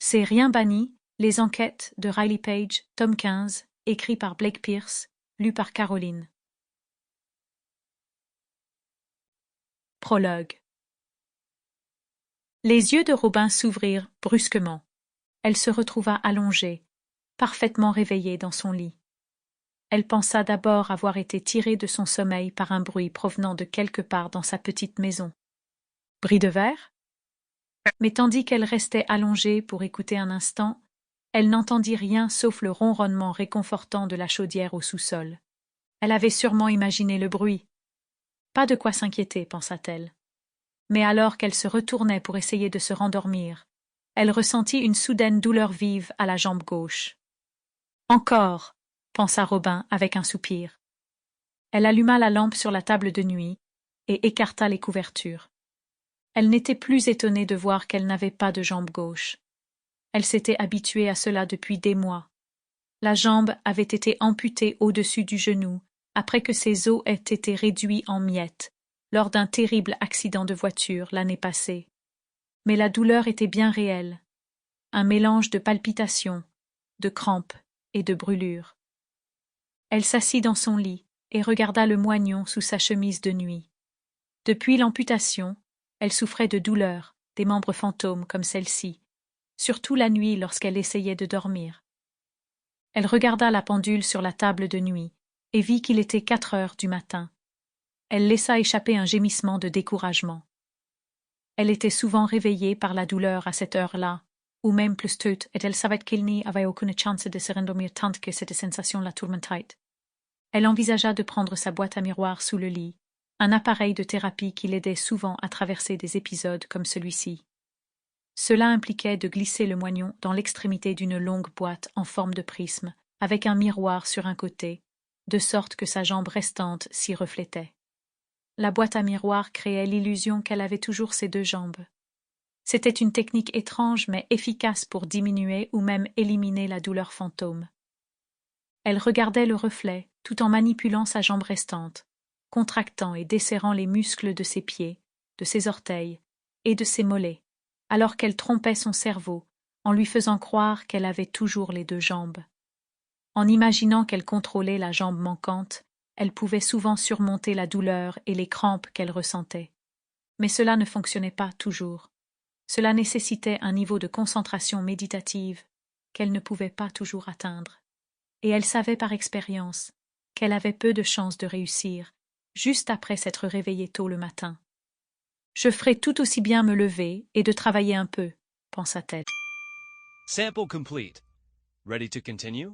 C'est Rien banni, les enquêtes de Riley Page, tome 15, écrit par Blake Pierce, lu par Caroline. Prologue. Les yeux de Robin s'ouvrirent brusquement. Elle se retrouva allongée, parfaitement réveillée dans son lit. Elle pensa d'abord avoir été tirée de son sommeil par un bruit provenant de quelque part dans sa petite maison. Bris de verre? Mais tandis qu'elle restait allongée pour écouter un instant, elle n'entendit rien sauf le ronronnement réconfortant de la chaudière au sous-sol. Elle avait sûrement imaginé le bruit. Pas de quoi s'inquiéter, pensa-t-elle. Mais alors qu'elle se retournait pour essayer de se rendormir, elle ressentit une soudaine douleur vive à la jambe gauche. Encore, pensa Robin avec un soupir. Elle alluma la lampe sur la table de nuit et écarta les couvertures. Elle n'était plus étonnée de voir qu'elle n'avait pas de jambe gauche. Elle s'était habituée à cela depuis des mois. La jambe avait été amputée au-dessus du genou après que ses os aient été réduits en miettes lors d'un terrible accident de voiture l'année passée. Mais la douleur était bien réelle, un mélange de palpitations, de crampes et de brûlures. Elle s'assit dans son lit et regarda le moignon sous sa chemise de nuit. Depuis l'amputation, elle souffrait de douleurs, des membres fantômes comme celle-ci, surtout la nuit lorsqu'elle essayait de dormir. Elle regarda la pendule sur la table de nuit et vit qu'il était 4 heures du matin. Elle laissa échapper un gémissement de découragement. Elle était souvent réveillée par la douleur à cette heure-là, ou même plus tôt, et elle savait qu'il n'y avait aucune chance de se rendormir tant que cette sensation la tourmentait. Elle envisagea de prendre sa boîte à miroir sous le lit, un appareil de thérapie qui l'aidait souvent à traverser des épisodes comme celui-ci. Cela impliquait de glisser le moignon dans l'extrémité d'une longue boîte en forme de prisme, avec un miroir sur un côté, de sorte que sa jambe restante s'y reflétait. La boîte à miroir créait l'illusion qu'elle avait toujours ses 2 jambes. C'était une technique étrange mais efficace pour diminuer ou même éliminer la douleur fantôme. Elle regardait le reflet tout en manipulant sa jambe restante, contractant et desserrant les muscles de ses pieds, de ses orteils et de ses mollets, alors qu'elle trompait son cerveau en lui faisant croire qu'elle avait toujours les 2 jambes. En imaginant qu'elle contrôlait la jambe manquante, elle pouvait souvent surmonter la douleur et les crampes qu'elle ressentait. Mais cela ne fonctionnait pas toujours. Cela nécessitait un niveau de concentration méditative qu'elle ne pouvait pas toujours atteindre. Et elle savait par expérience qu'elle avait peu de chances de réussir, juste après s'être réveillée tôt le matin. « Je ferai tout aussi bien me lever et de travailler un peu, » pensa-t-elle. Sample complete. Ready to continue?